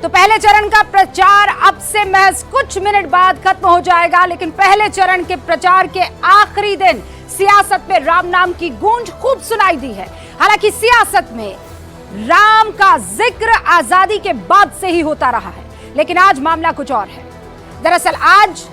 तो पहले चरण का प्रचार अब से महज कुछ मिनट बाद खत्म हो जाएगा, लेकिन पहले चरण के प्रचार के आखिरी दिन सियासत में राम नाम की गूंज खूब सुनाई दी है। हालांकि सियासत में राम का जिक्र आजादी के बाद से ही होता रहा है, लेकिन आज मामला कुछ और है। दरअसल आज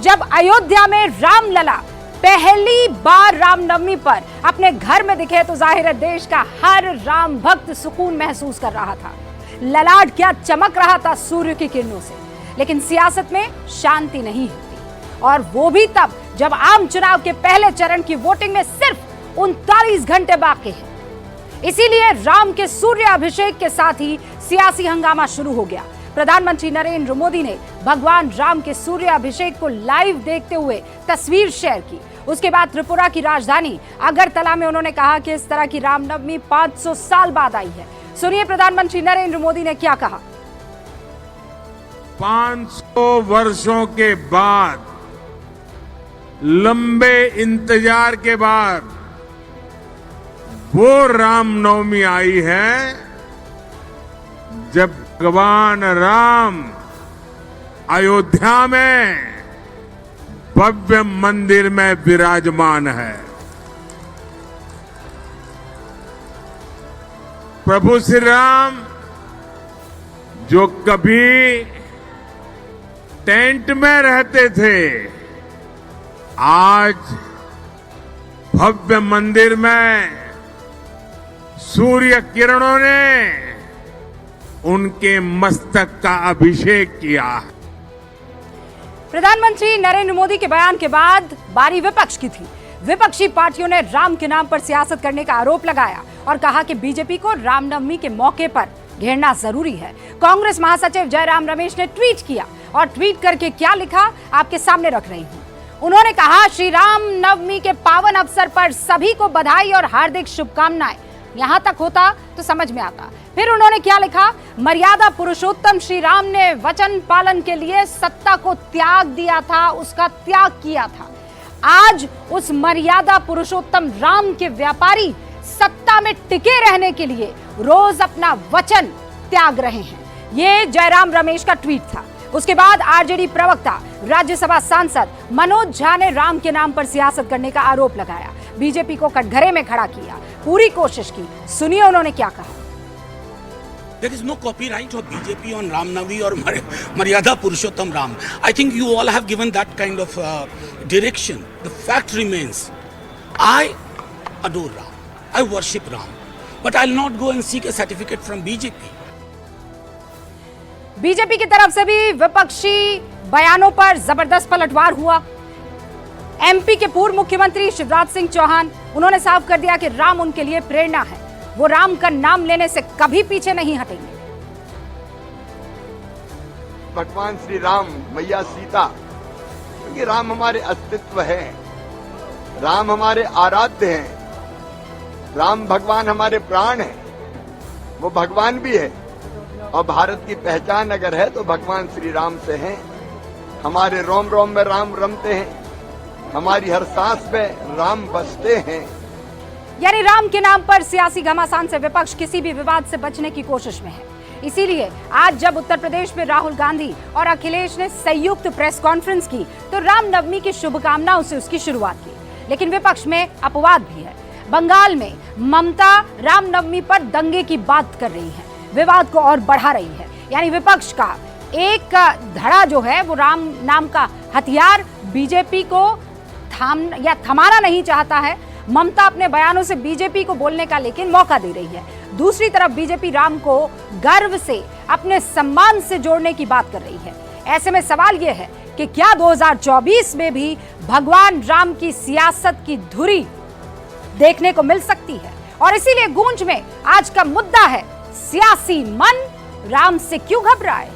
जब अयोध्या में रामलला पहली बार रामनवमी पर अपने घर में दिखे तो जाहिर है देश का हर राम भक्त सुकून महसूस कर रहा था। ललाट क्या चमक रहा था सूर्य की किरणों से। लेकिन सियासत में शांति नहीं होती, और वो भी तब जब आम चुनाव के पहले चरण की वोटिंग में सिर्फ 39 घंटे बाकी हैं। इसीलिए राम के सूर्य अभिषेक के साथ ही सियासी हंगामा शुरू हो गया। प्रधानमंत्री नरेंद्र मोदी ने भगवान राम के सूर्य अभिषेक को लाइव देखते हुए तस्वीर शेयर की। उसके बाद त्रिपुरा की राजधानी अगरतला में उन्होंने कहा कि इस तरह की रामनवमी 500 साल बाद आई है। सुनिए प्रधानमंत्री नरेंद्र मोदी ने क्या कहा। 500 वर्षों के बाद, लंबे इंतजार के बाद वो रामनवमी आई है जब भगवान राम अयोध्या में भव्य मंदिर में विराजमान है। प्रभु श्री राम जो कभी टेंट में रहते थे, आज भव्य मंदिर में सूर्य किरणों ने उनके मस्तक का अभिषेक किया है। प्रधानमंत्री नरेंद्र मोदी के बयान के बाद बारी विपक्ष की थी। विपक्षी पार्टियों ने राम के नाम पर सियासत करने का आरोप लगाया और कहा कि बीजेपी को रामनवमी के मौके पर घेरना जरूरी है। कांग्रेस महासचिव जयराम रमेश ने ट्वीट किया और ट्वीट करके क्या लिखा आपके सामने रख रही हूं। उन्होंने कहा, श्री राम नवमी के पावन अवसर पर सभी को बधाई और हार्दिक शुभकामनाएं। यहां तक होता तो समझ में आता। फिर उन्होंने क्या लिखा, मर्यादा पुरुषोत्तम श्री राम ने वचन पालन के लिए सत्ता को त्याग दिया था, उसका त्याग किया था। आज उस मर्यादा पुरुषोत्तम राम के व्यापारी सत्ता में टिके रहने के लिए रोज अपना वचन त्याग रहे हैं। ये जयराम रमेश का ट्वीट था। उसके बाद आरजेडी प्रवक्ता राज्यसभा सांसद मनोज झा ने राम के नाम पर सियासत करने का आरोप लगाया, बीजेपी को कटघरे में खड़ा किया, पूरी कोशिश की। सुनिए उन्होंने क्या कहा। There is no copyright of BJP on Ram Navami or Maryada Purushottam Ram. I think you all have given that kind of direction. The fact remains, I adore Ram. I worship Ram. But I'll not go and seek a certificate from BJP. BJP की तरफ से भी विपक्षी बयानों पर जबरदस्त पलटवार हुआ। एमपी के पूर्व मुख्यमंत्री शिवराज सिंह चौहान, उन्होंने साफ कर दिया कि राम उनके लिए प्रेरणा है। वो राम का नाम लेने से कभी पीछे नहीं हटेंगे। भगवान श्री राम, मैया सीता, क्योंकि राम हमारे अस्तित्व है, राम हमारे आराध्य हैं, राम भगवान हमारे प्राण हैं, वो भगवान भी है। और भारत की पहचान अगर है तो भगवान श्री राम से है। हमारे रोम रोम में राम रमते हैं, हमारी हर सांस में राम बसते हैं। यानी राम के नाम पर सियासी घमासान से विपक्ष किसी भी विवाद से बचने की कोशिश में है। इसीलिए आज जब उत्तर प्रदेश में राहुल गांधी और अखिलेश ने संयुक्त प्रेस कॉन्फ्रेंस की तो रामनवमी की शुभकामनाओं से उसकी शुरुआत की। लेकिन विपक्ष में अपवाद भी है। बंगाल में ममता रामनवमी पर दंगे की बात कर रही है, विवाद को और बढ़ा रही है। यानी विपक्ष का एक धड़ा जो है वो राम नाम का हथियार बीजेपी को थमाना नहीं चाहता है। ममता अपने बयानों से बीजेपी को बोलने का लेकिन मौका दे रही है। दूसरी तरफ बीजेपी राम को गर्व से, अपने सम्मान से जोड़ने की बात कर रही है। ऐसे में सवाल यह है कि क्या 2024 में भी भगवान राम की सियासत की धुरी देखने को मिल सकती है। और इसीलिए गूंज में आज का मुद्दा है, सियासी मन राम से क्यों घबराए।